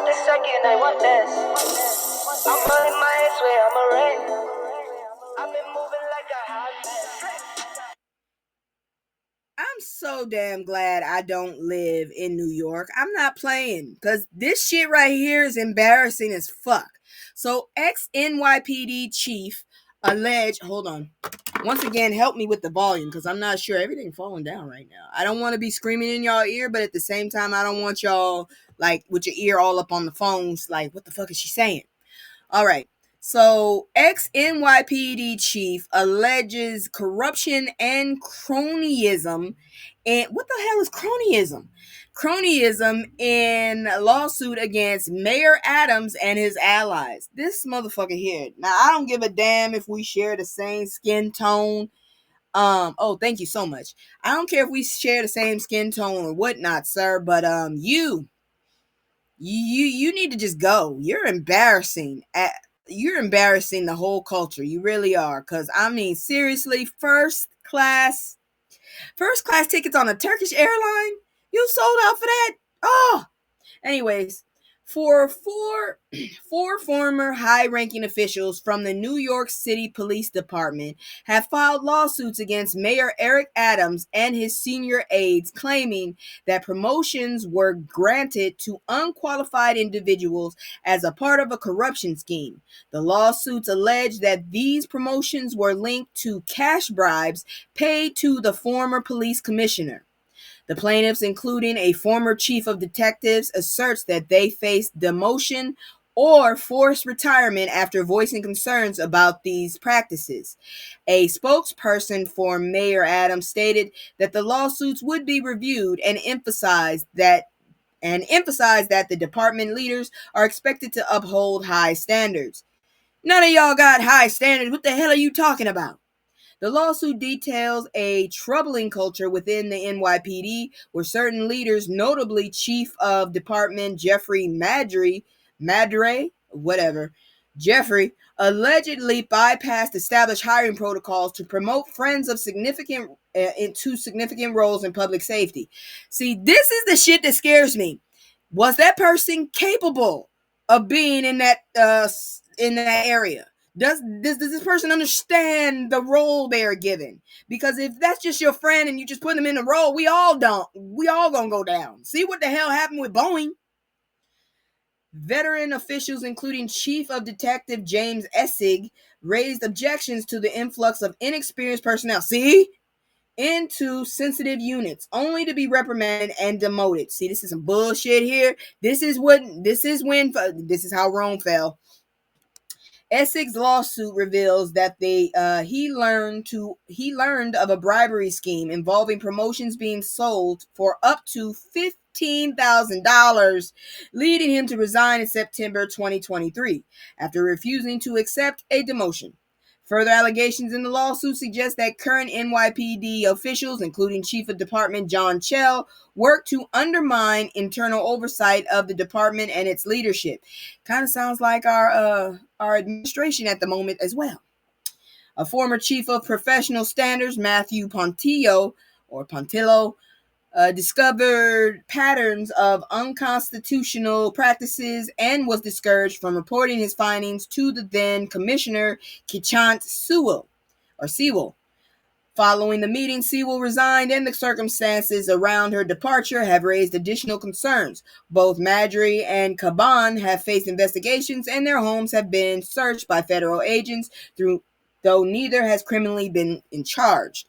want the second, I want this. I'm running my ass way, I'm a ring. I've been moving like a hot mess. I'm so damn glad I don't live in New York. I'm not playing because this shit right here is embarrassing as fuck. So, ex NYPD chief alleged, hold on. Once again, help me with the volume because I'm not sure everything falling down right now. I don't want to be screaming in y'all ear, but at the same time, I don't want y'all like with your ear all up on the phones. Like, what the fuck is she saying? All right. So, ex NYPD chief alleges corruption and cronyism. And what the hell is cronyism? Cronyism in a lawsuit against Mayor Adams and his allies. This motherfucker here. Now, I don't give a damn if we share the same skin tone. Oh, thank you so much. I don't care if we share the same skin tone or whatnot, sir, but you need to just go. You're embarrassing the whole culture. You really are. Cause I mean, seriously, first class tickets on a Turkish airline. You sold out for that? Oh, anyways, for four former high-ranking officials from the New York City Police Department have filed lawsuits against Mayor Eric Adams and his senior aides, claiming that promotions were granted to unqualified individuals as a part of a corruption scheme. The lawsuits allege that these promotions were linked to cash bribes paid to the former police commissioner. The plaintiffs, including a former chief of detectives, asserts that they faced demotion or forced retirement after voicing concerns about these practices. A spokesperson for Mayor Adams stated that the lawsuits would be reviewed and emphasized that the department leaders are expected to uphold high standards. None of y'all got high standards. What the hell are you talking about? The lawsuit details a troubling culture within the NYPD where certain leaders, notably Chief of Department Jeffrey Jeffrey, allegedly bypassed established hiring protocols to promote friends of into significant roles in public safety. See, this is the shit that scares me. Was that person capable of being in that area? Does this person understand the role they are given? Because if that's just your friend and you just put them in the role, we all don't. We all gonna go down. See what the hell happened with Boeing? Veteran officials, including Chief of Detective James Essig, raised objections to the influx of inexperienced personnel. See? Into sensitive units, only to be reprimanded and demoted. See, this is some bullshit here. This is how Rome fell. Essig's lawsuit reveals that he learned of a bribery scheme involving promotions being sold for up to $15,000, leading him to resign in September 2023 after refusing to accept a demotion. Further allegations in the lawsuit suggest that current NYPD officials, including Chief of Department John Chell, worked to undermine internal oversight of the department and its leadership. Kind of sounds like our administration at the moment as well. A former Chief of Professional Standards, Matthew Pontillo, discovered patterns of unconstitutional practices and was discouraged from reporting his findings to the then Commissioner Keechant Sewell. Following the meeting, Sewell resigned, and the circumstances around her departure have raised additional concerns. Both Madry and Caban have faced investigations, and their homes have been searched by federal agents, though neither has criminally been charged.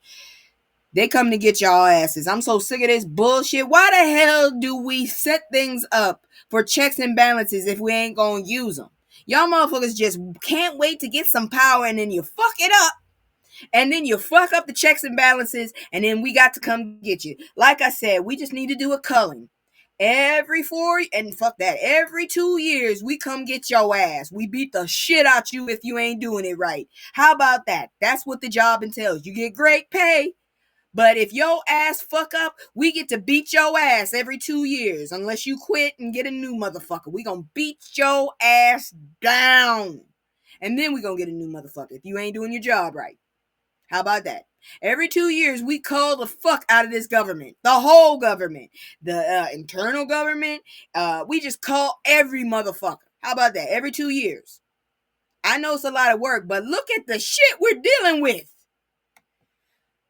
They come to get y'all asses. I'm so sick of this bullshit. Why the hell do we set things up for checks and balances if we ain't gonna use them? Y'all motherfuckers just can't wait to get some power and then you fuck it up. And then you fuck up the checks and balances and then we got to come get you. Like I said, we just need to do a culling. Every 2 years, we come get your ass. We beat the shit out you if you ain't doing it right. How about that? That's what the job entails. You get great pay. But if your ass fuck up, we get to beat your ass every 2 years. Unless you quit and get a new motherfucker. We gonna beat your ass down. And then we gonna get a new motherfucker if you ain't doing your job right. How about that? Every 2 years, we call the fuck out of this government. The whole government. The internal government. We just call every motherfucker. How about that? Every 2 years. I know it's a lot of work, but look at the shit we're dealing with.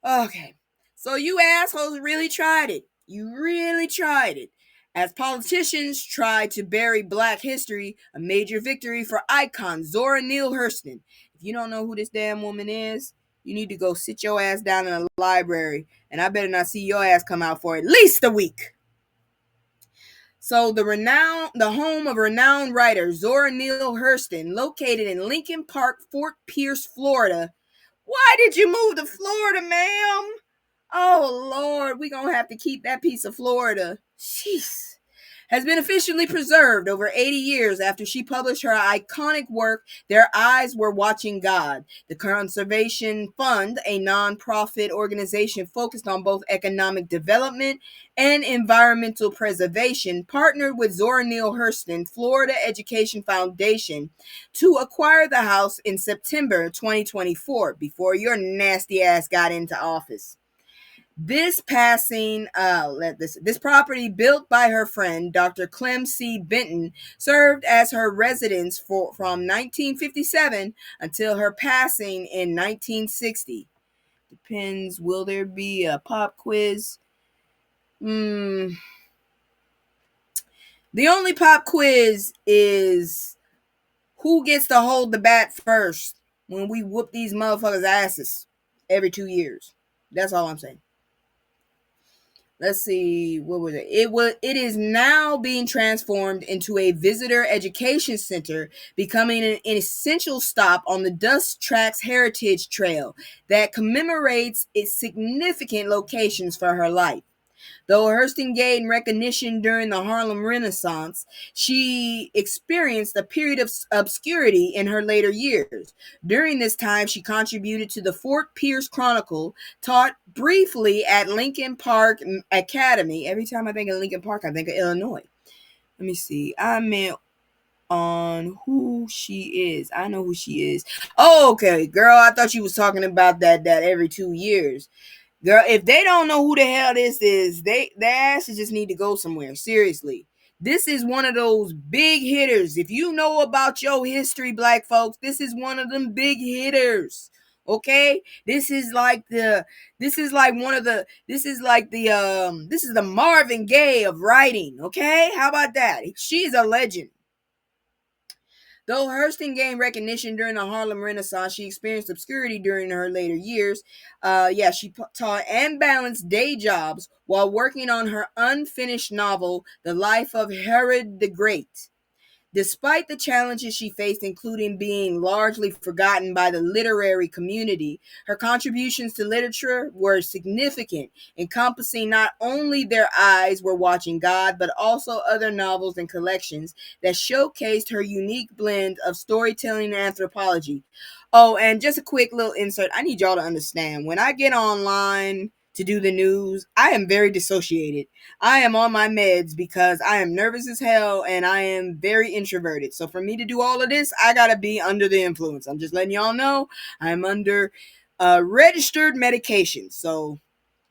Okay. So you assholes really tried it. You really tried it. As politicians tried to bury Black history, a major victory for icon Zora Neale Hurston. If you don't know who this damn woman is, you need to go sit your ass down in a library, and I better not see your ass come out for at least a week. So the home of renowned writer Zora Neale Hurston, located in Lincoln Park, Fort Pierce, Florida. Why did you move to Florida, ma'am? Oh, Lord, we're going to have to keep that piece of Florida. Jeez. Has been officially preserved over 80 years after she published her iconic work, Their Eyes Were Watching God. The Conservation Fund, a non-profit organization focused on both economic development and environmental preservation, partnered with Zora Neale Hurston Florida Education Foundation to acquire the house in September 2024, before your nasty ass got into office. This property, built by her friend Dr. Clem C. Benton, served as her residence from 1957 until her passing in 1960. Depends. Will there be a pop quiz? The only pop quiz is who gets to hold the bat first when we whoop these motherfuckers' asses every 2 years. That's all I'm saying. Let's see, what was it? It is now being transformed into a visitor education center, becoming an essential stop on the Dust Tracks Heritage Trail that commemorates its significant locations for her life. Though Hurston gained recognition during the Harlem Renaissance, she experienced a period of obscurity in her later years. During this time, she contributed to the Fort Pierce Chronicle, taught briefly at Lincoln Park Academy. Every time I think of Lincoln Park, I think of Illinois. Let me see. I meant on who she is. I know who she is. Oh, okay, girl. I thought you was talking about that every 2 years. Girl, if they don't know who the hell this is, their asses just need to go somewhere. Seriously. This is one of those big hitters. If you know about your history, Black folks, this is one of them big hitters. Okay? This is the Marvin Gaye of writing. Okay? How about that? She's a legend. Though Hurston gained recognition during the Harlem Renaissance, she experienced obscurity during her later years. She taught and balanced day jobs while working on her unfinished novel, The Life of Herod the Great. Despite the challenges she faced, including being largely forgotten by the literary community, her contributions to literature were significant, encompassing not only Their Eyes Were Watching God, but also other novels and collections that showcased her unique blend of storytelling and anthropology. Oh, and just a quick little insert. I need y'all to understand, when I get online to do the news, I am very dissociated. I am on my meds because I am nervous as hell and I am very introverted. So for me to do all of this, I gotta be under the influence. I'm just letting y'all know I'm under registered medication. So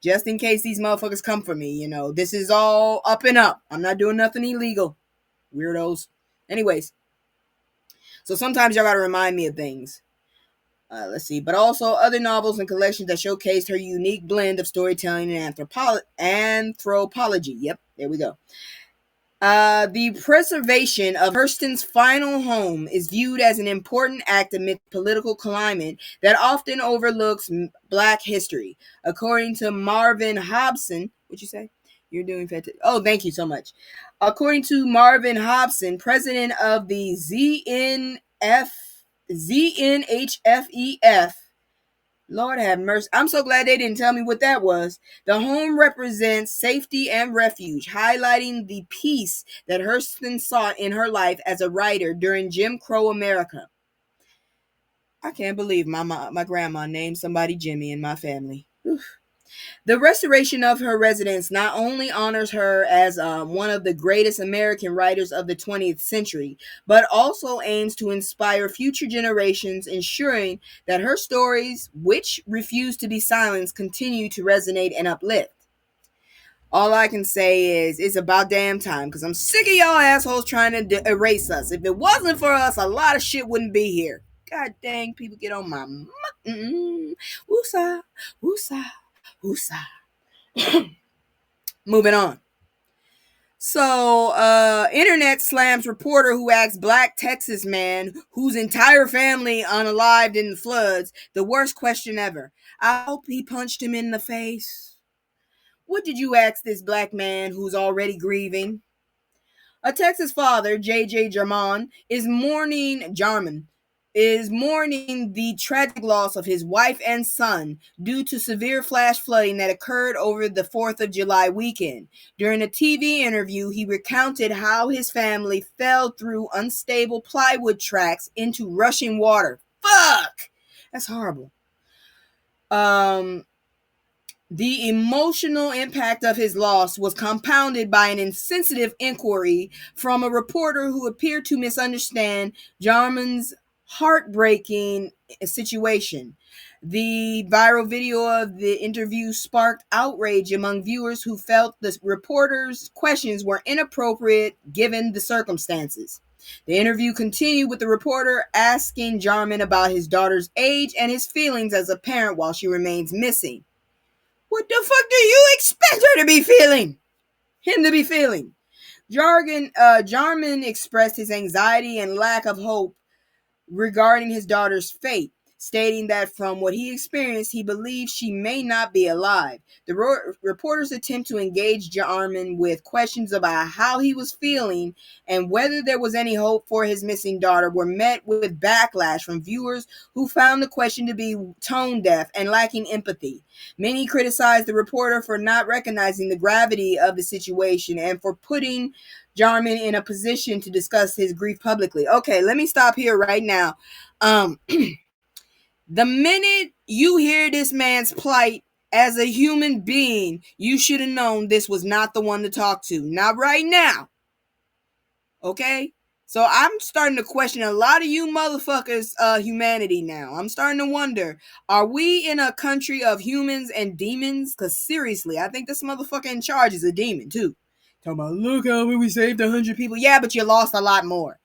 just in case these motherfuckers come for me, this is all up and up. I'm not doing nothing illegal. Weirdos. Anyways, so sometimes y'all gotta remind me of things. Let's see, but also other novels and collections that showcased her unique blend of storytelling and anthropology. Yep, there we go. The preservation of Hurston's final home is viewed as an important act amid political climate that often overlooks Black history. According to Marvin Hobson, what'd you say? You're doing fantastic. Oh, thank you so much. According to Marvin Hobson, president of the ZNHFEF. Lord have mercy. I'm so glad they didn't tell me what that was. The home represents safety and refuge, highlighting the peace that Hurston sought in her life as a writer during Jim Crow America. I can't believe my grandma named somebody Jimmy in my family. Oof. The restoration of her residence not only honors her as one of the greatest American writers of the 20th century, but also aims to inspire future generations, ensuring that her stories, which refuse to be silenced, continue to resonate and uplift. All I can say is it's about damn time because I'm sick of y'all assholes trying to erase us. If it wasn't for us, a lot of shit wouldn't be here. God dang, people get on my woosah, woosah, woosah. Moving on. So, internet slams reporter who asks black Texas man whose entire family unalived in the floods the worst question ever. I hope he punched him in the face. What did you ask this black man who's already grieving? A Texas father, J.J. Jarman, is mourning the tragic loss of his wife and son due to severe flash flooding that occurred over the 4th of July weekend. During a TV interview, he recounted how his family fell through unstable plywood tracks into rushing water. Fuck! That's horrible. The emotional impact of his loss was compounded by an insensitive inquiry from a reporter who appeared to misunderstand Jarman's heartbreaking situation. The viral video of the interview sparked outrage among viewers who felt the reporter's questions were inappropriate given the circumstances. The interview continued with the reporter asking Jarman about his daughter's age and his feelings as a parent while she remains missing. What the fuck do you expect her to be feeling? Him to be feeling? Jarman expressed his anxiety and lack of hope regarding his daughter's fate, stating that from what he experienced, he believes she may not be alive. The reporter's attempt to engage Jarman with questions about how he was feeling and whether there was any hope for his missing daughter were met with backlash from viewers who found the question to be tone deaf and lacking empathy. Many criticized the reporter for not recognizing the gravity of the situation and for putting Jarman in a position to discuss his grief publicly. Okay, let me stop here right now. The minute you hear this man's plight as a human being, you should have known this was not the one to talk to. Not right now. Okay? So I'm starting to question a lot of you motherfuckers' humanity now. I'm starting to wonder, are we in a country of humans and demons? Because seriously, I think this motherfucker in charge is a demon too. Talking about, look how we saved 100 people. Yeah, but you lost a lot more.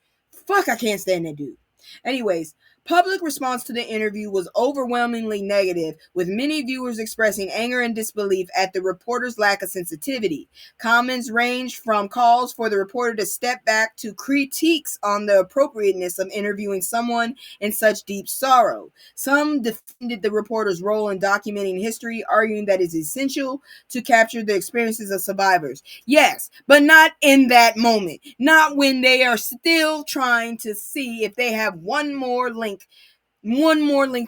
Fuck, I can't stand that dude. Anyways, public response to the interview was overwhelmingly negative, with many viewers expressing anger and disbelief at the reporter's lack of sensitivity. Comments ranged from calls for the reporter to step back to critiques on the appropriateness of interviewing someone in such deep sorrow. Some defended the reporter's role in documenting history, arguing that it is essential to capture the experiences of survivors. Yes, but not in that moment. Not when they are still trying to see if they have one more link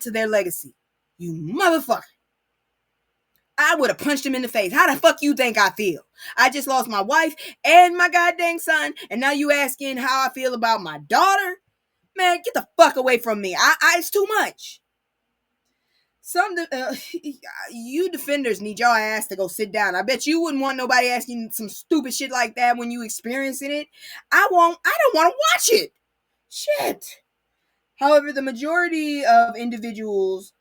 to their legacy. You motherfucker. I would have punched him in the face. How the fuck you think I feel? I just lost my wife and my goddamn son, and now you asking how I feel about my daughter? Man, get the fuck away from me. It's too much. You defenders need y'all ass to go sit down. I bet you wouldn't want nobody asking some stupid shit like that when you experiencing it. I don't want to watch it. Shit. However, the majority of individuals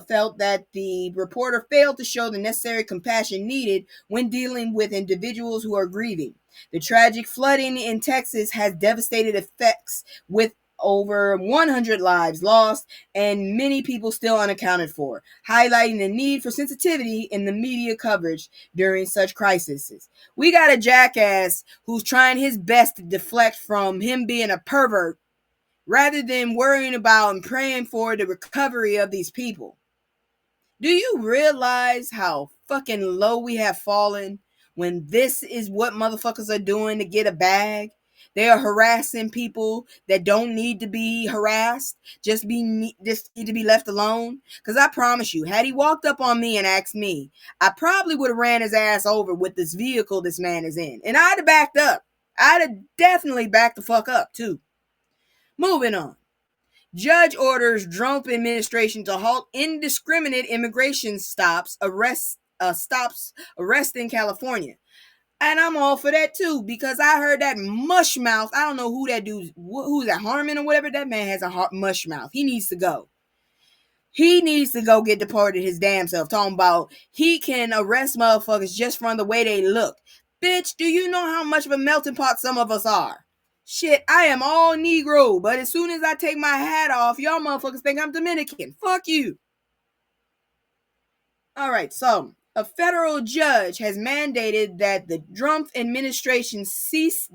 felt that the reporter failed to show the necessary compassion needed when dealing with individuals who are grieving. The tragic flooding in Texas has devastated effects, with over 100 lives lost and many people still unaccounted for, highlighting the need for sensitivity in the media coverage during such crises. We got a jackass who's trying his best to deflect from him being a pervert rather than worrying about and praying for the recovery of these people. Do you realize how fucking low we have fallen when this is what motherfuckers are doing to get a bag? They are harassing people that don't need to be harassed, just need to be left alone. Because I promise you, had he walked up on me and asked me, I probably would have ran his ass over with this vehicle this man is in. And I'd have backed up. I'd have definitely backed the fuck up too. Moving on. Judge orders Trump administration to halt indiscriminate immigration stops, arrests stops arrest in California. And I'm all for that too, because I heard that mush mouth. I don't know who that dude, who's that, Harmon or whatever. That man has a mush mouth. He needs to go. He needs to go get deported his damn self. Talking about he can arrest motherfuckers just from the way they look. Bitch, do you know how much of a melting pot some of us are? Shit, I am all Negro, but as soon as I take my hat off, y'all motherfuckers think I'm Dominican. Fuck you. All right, so a federal judge has mandated that the Trump administration cease.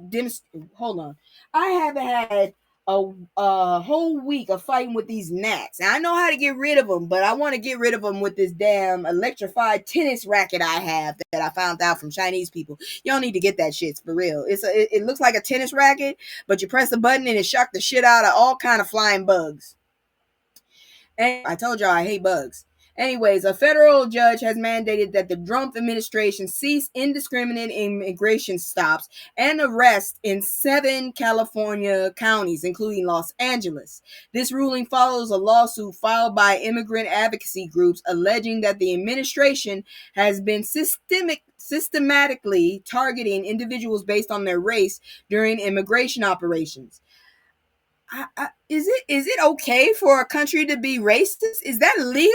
Hold on, I haven't had a whole week of fighting with these gnats. And I know how to get rid of them, but I want to get rid of them with this damn electrified tennis racket I have that I found out from Chinese people. Y'all need to get that shit for real. It looks like a tennis racket, but you press a button and it shocked the shit out of all kind of flying bugs. And I told y'all I hate bugs. Anyways, a federal judge has mandated that the Trump administration cease indiscriminate immigration stops and arrests in 7 California counties, including Los Angeles. This ruling follows a lawsuit filed by immigrant advocacy groups alleging that the administration has been systematically targeting individuals based on their race during immigration operations. Is it okay for a country to be racist? Is that legal?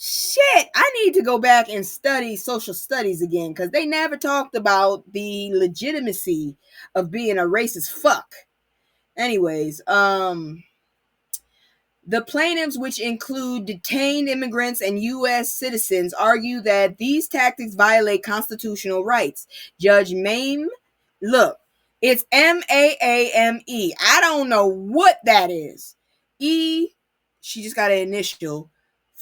Shit, I need to go back and study social studies again because they never talked about the legitimacy of being a racist fuck. Anyways, the plaintiffs, which include detained immigrants and U.S. citizens, argue that these tactics violate constitutional rights. Judge Mame, look, it's MAAME. I don't know what that is. She just got an initial.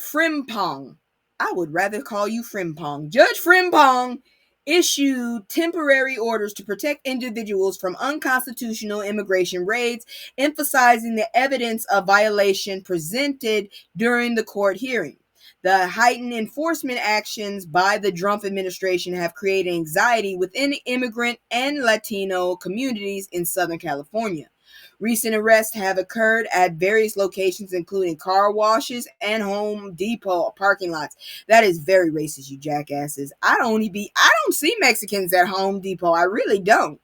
Frimpong. I would rather call you Frimpong. Judge Frimpong issued temporary orders to protect individuals from unconstitutional immigration raids, emphasizing the evidence of violation presented during the court hearing. The heightened enforcement actions by the Trump administration have created anxiety within immigrant and Latino communities in Southern California. Recent arrests have occurred at various locations, including car washes and Home Depot parking lots. That is very racist, you jackasses. I don't see Mexicans at Home Depot. I really don't.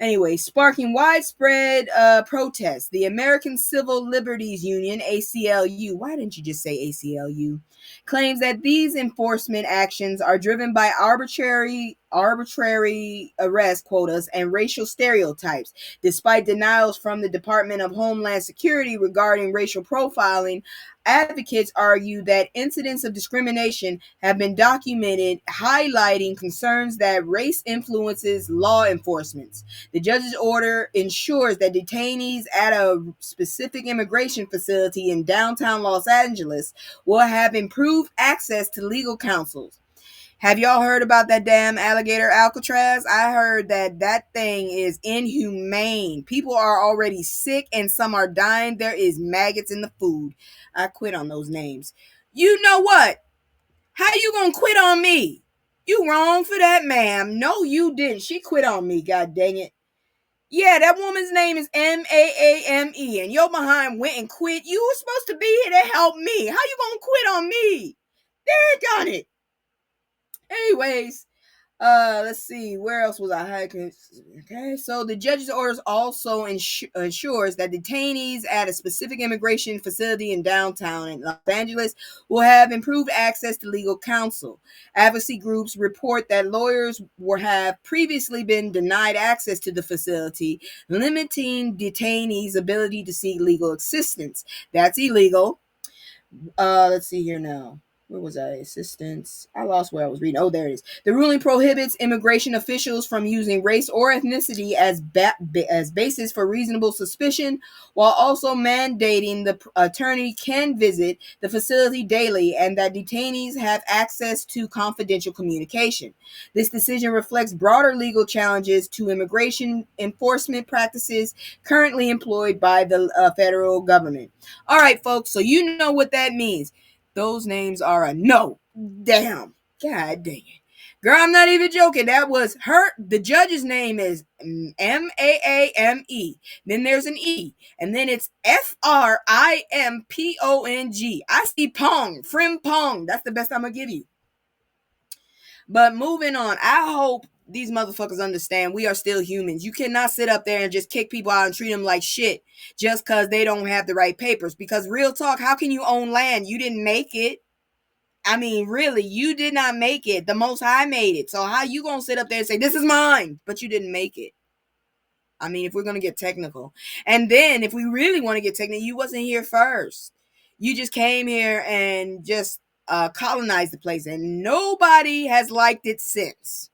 Anyway, sparking widespread protests. The American Civil Liberties Union, ACLU, why didn't you just say ACLU, claims that these enforcement actions are driven by arbitrary arrest quotas and racial stereotypes. Despite denials from the Department of Homeland Security regarding racial profiling, advocates argue that incidents of discrimination have been documented, highlighting concerns that race influences law enforcement. The judge's order ensures that detainees at a specific immigration facility in downtown Los Angeles will have improved access to legal counsel. Have y'all heard about that damn alligator Alcatraz? I heard that thing is inhumane. People are already sick and some are dying. There is maggots in the food. I quit on those names. You know what? How you gonna quit on me? You wrong for that, ma'am. No, you didn't. She quit on me, god dang it. Yeah, that woman's name is MAAME, and your behind went and quit. You were supposed to be here to help me. How you gonna quit on me? There, done it. Anyways, let's see, where else was I? Okay, so the judge's orders also ensures that detainees at a specific immigration facility in downtown in Los Angeles will have improved access to legal counsel. Advocacy groups report that lawyers have previously been denied access to the facility, limiting detainees' ability to seek legal assistance. That's illegal. Let's see here now. Where was I? Assistance. I lost where I was reading. Oh, there it is. The ruling prohibits immigration officials from using race or ethnicity as basis for reasonable suspicion, while also mandating the attorney can visit the facility daily and that detainees have access to confidential communication. This decision reflects broader legal challenges to immigration enforcement practices currently employed by the federal government. All right, folks, so you know what that means. Those names are a no. Damn. God dang it. Girl, I'm not even joking. That was her. The judge's name is MAAME. Then there's an E. And then it's FRIMPONG. I see Pong. Frimpong. That's the best I'm going to give you. But moving on, I hope these motherfuckers understand we are still humans. You cannot sit up there and just kick people out and treat them like shit just because they don't have the right papers. Because real talk, how can you own land? You didn't make it. I mean, really, you did not make it. The Most High made it. So how you gonna sit up there and say, this is mine, but you didn't make it? I mean, if we're gonna get technical. And then if we really want to get technical, you wasn't here first. You just came here and just colonized the place, and nobody has liked it since.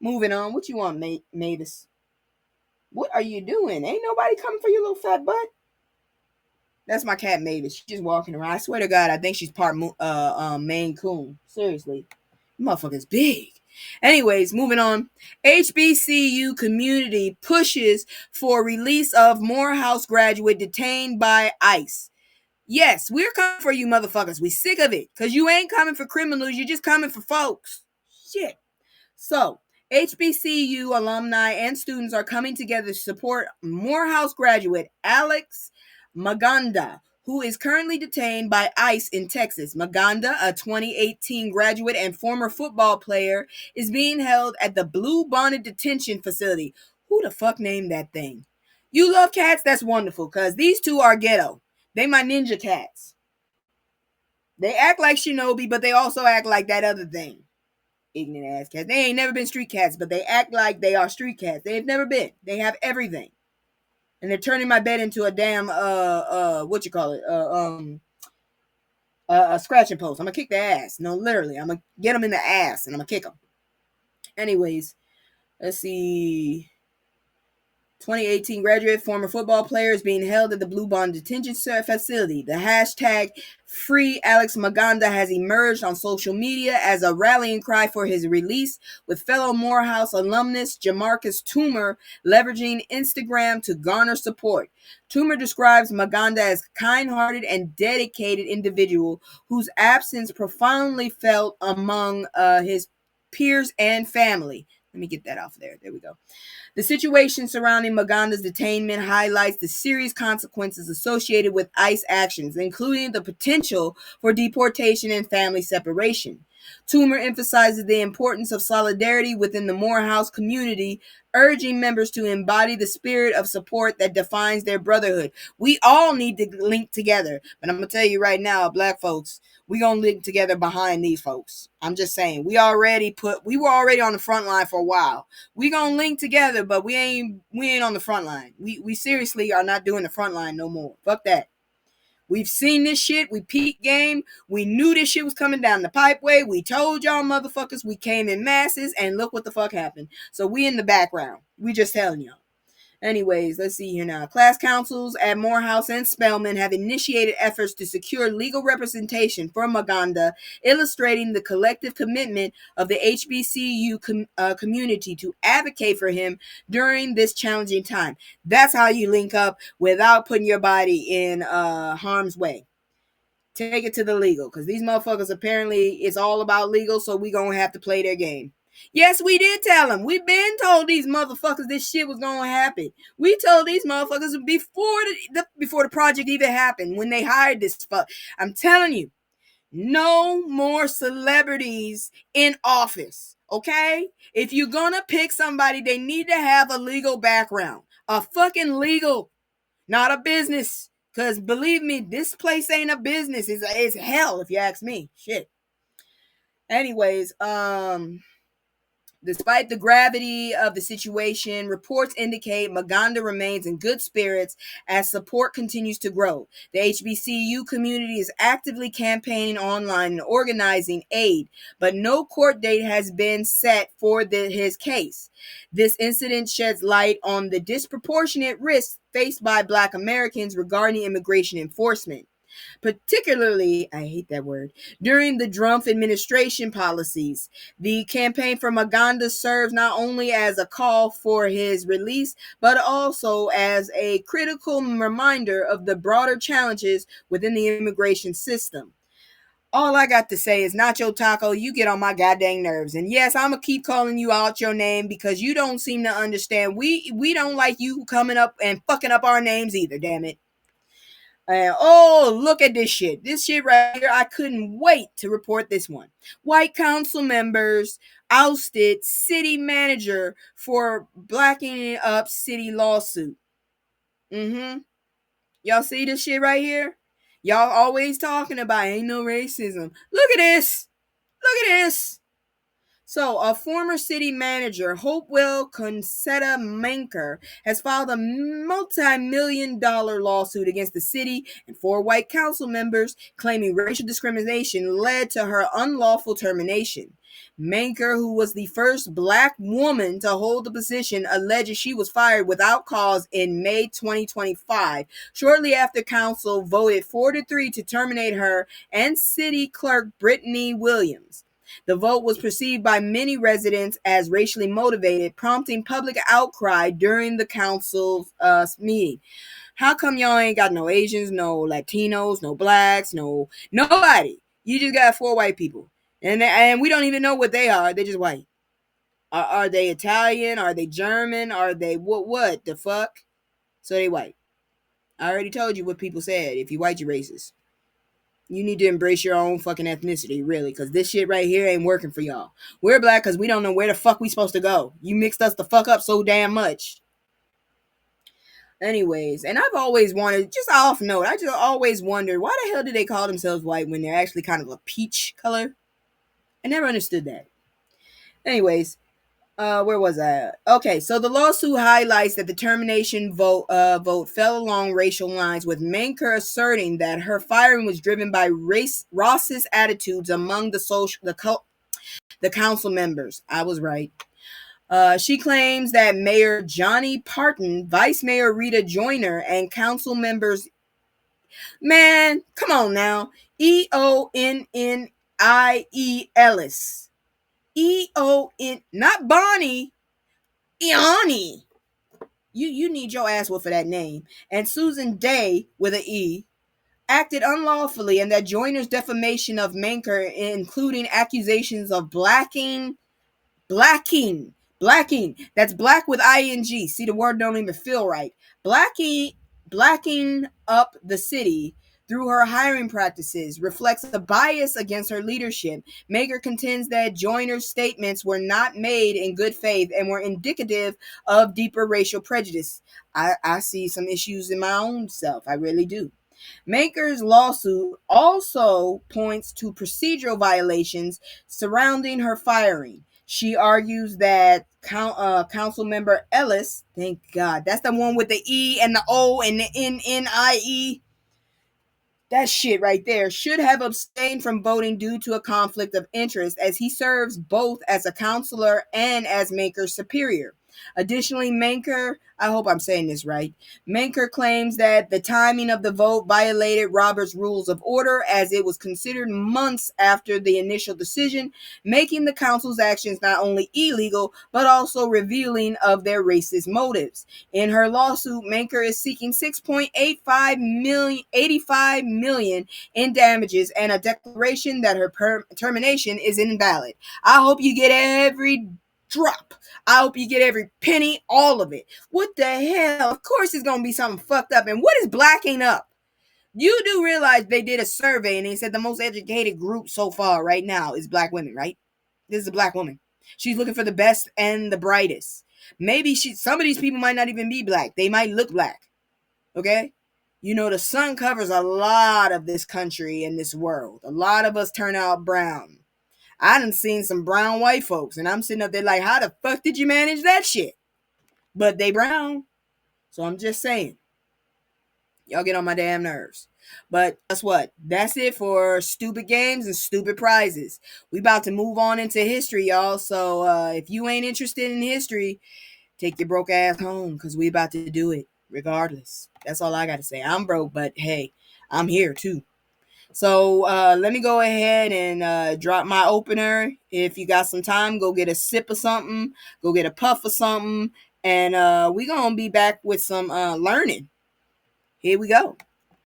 Moving on. What you want, Mavis? What are you doing? Ain't nobody coming for your little fat butt? That's my cat Mavis. She's just walking around. I swear to God, I think she's part Maine Coon. Seriously. Motherfucker's big. Anyways, moving on. HBCU community pushes for release of Morehouse graduate detained by ICE. Yes, we're coming for you motherfuckers. We sick of it. Because you ain't coming for criminals. You're just coming for folks. Shit. So, HBCU alumni and students are coming together to support Morehouse graduate Alex Maganda, who is currently detained by ICE in Texas. Maganda, a 2018 graduate and former football player, is being held at the Blue Bonnet Detention Facility. Who the fuck named that thing? You love cats? That's wonderful, because these two are ghetto. They my ninja cats. They act like Shinobi, but they also act like that other thing. Ignorant ass cats. They ain't never been street cats, but they act like they are street cats. They've never been. They have everything. And they're turning my bed into a damn what you call it? A scratching post. I'm gonna kick their ass. No, literally. I'm gonna get them in the ass and I'm gonna kick them. Anyways, let's see. 2018 graduate, former football player, is being held at the Blue Bond Detention Facility. The hashtag Free Alex Maganda has emerged on social media as a rallying cry for his release, with fellow Morehouse alumnus Jamarcus Toomer leveraging Instagram to garner support. Toomer describes Maganda as a kind-hearted and dedicated individual whose absence profoundly felt among his peers and family. Let me get that off there. There we go. The situation surrounding Maganda's detainment highlights the serious consequences associated with ICE actions, including the potential for deportation and family separation. Toomer emphasizes the importance of solidarity within the Morehouse community, urging members to embody the spirit of support that defines their brotherhood. We all need to link together, but I'm going to tell you right now, black folks, we gonna link together behind these folks. I'm just saying, we were already on the front line for a while. We gonna link together, but we ain't on the front line. We seriously are not doing the front line no more. Fuck that. We've seen this shit. We peaked game. We knew this shit was coming down the pipeway. We told y'all motherfuckers we came in masses, and look what the fuck happened. So we in the background. We just telling y'all. Anyways, let's see here now. Class councils at Morehouse and Spelman have initiated efforts to secure legal representation for Maganda, illustrating the collective commitment of the HBCU community to advocate for him during this challenging time. That's how you link up without putting your body in harm's way. Take it to the legal, because these motherfuckers apparently it's all about legal, so we gonna have to play their game. Yes, we did tell them. We been told these motherfuckers this shit was gonna happen. We told these motherfuckers before the project even happened, when they hired this fuck. I'm telling you, no more celebrities in office, okay? If you're gonna pick somebody, they need to have a legal background. A fucking legal, not a business. Because believe me, this place ain't a business. It's hell, if you ask me. Shit. Anyways, despite the gravity of the situation, reports indicate Maganda remains in good spirits as support continues to grow. The HBCU community is actively campaigning online and organizing aid, but no court date has been set for his case. This incident sheds light on the disproportionate risks faced by Black Americans regarding immigration enforcement. Particularly, I hate that word, during the Trump administration policies. The campaign for Maganda serves not only as a call for his release, but also as a critical reminder of the broader challenges within the immigration system. All I got to say is, Nacho Taco, you get on my goddamn nerves. And yes, I'm going to keep calling you out your name because you don't seem to understand. We don't like you coming up and fucking up our names either, damn it. And oh, look at this shit. This shit right here, I couldn't wait to report this one. White council members ousted city manager for blacking up city lawsuit. Mm-hmm. Y'all see this shit right here? Y'all always talking about ain't no racism. Look at this. Look at this. So, a former city manager, Hopewell Concetta Manker, has filed a multi-million-dollar lawsuit against the city and four white council members, claiming racial discrimination led to her unlawful termination. Manker, who was the first black woman to hold the position, alleges she was fired without cause in May 2025, shortly after council voted 4-3 to terminate her and city clerk Brittany Williams. The vote was perceived by many residents as racially motivated, prompting public outcry during the council's meeting. How come y'all ain't got no Asians, no Latinos, no blacks, no nobody? You just got four white people, and we don't even know what they are. They're just white. Are they Italian? Are they German? Are they what the fuck? So they white. I already told you what people said. If you white, you're racist. You need to embrace your own fucking ethnicity, really, because this shit right here ain't working for y'all. We're black because we don't know where the fuck we supposed to go. You mixed us the fuck up so damn much. Anyways, and I've always wanted, just off note, I just always wondered, why the hell do they call themselves white when they're actually kind of a peach color? I never understood that. Anyways, where was I? Okay, so the lawsuit highlights that the termination vote fell along racial lines, with Manker asserting that her firing was driven by racist attitudes among the council members. I was right. She claims that Mayor Johnny Parton, Vice Mayor Rita Joyner, and council members, man, come on now, Eonnie Ellis, not Bonnie, Eonnie. You need your ass whooped for that name. And Susan Day with an E acted unlawfully, and that Joyner's defamation of Manker, including accusations of blacking. That's black with ing. See, the word don't even feel right. Blacking up the city through her hiring practices reflects a bias against her leadership. Maker contends that Joyner's statements were not made in good faith and were indicative of deeper racial prejudice. I see some issues in my own self. I really do. Maker's lawsuit also points to procedural violations surrounding her firing. She argues that council member Ellis, thank God, that's the one with the E and the O and the NNIE, that shit right there, should have abstained from voting due to a conflict of interest, as he serves both as a counselor and as Manker's superior. Additionally, Manker, I hope I'm saying this right, Manker claims that the timing of the vote violated Robert's Rules of Order, as it was considered months after the initial decision, making the council's actions not only illegal, but also revealing of their racist motives. In her lawsuit, Manker is seeking $6.85 million in damages and a declaration that her termination is invalid. I hope you get every drop. I hope you get every penny, all of it. What the hell? Of course it's going to be something fucked up. And what is blacking up? You do realize they did a survey and they said the most educated group so far right now is black women, right? This is a black woman. She's looking for the best and the brightest. Maybe some of these people might not even be black. They might look black. Okay? You know, the sun covers a lot of this country and this world. A lot of us turn out brown. I done seen some brown white folks, and I'm sitting up there like, how the fuck did you manage that shit? But they brown. So I'm just saying. Y'all get on my damn nerves. But guess what? That's it for stupid games and stupid prizes. We about to move on into history, y'all. So if you ain't interested in history, take your broke ass home, because we about to do it regardless. That's all I got to say. I'm broke, but hey, I'm here too. So let me go ahead and drop my opener. If you got some time, go get a sip of something, go get a puff of something, and we're going to be back with some learning. Here we go.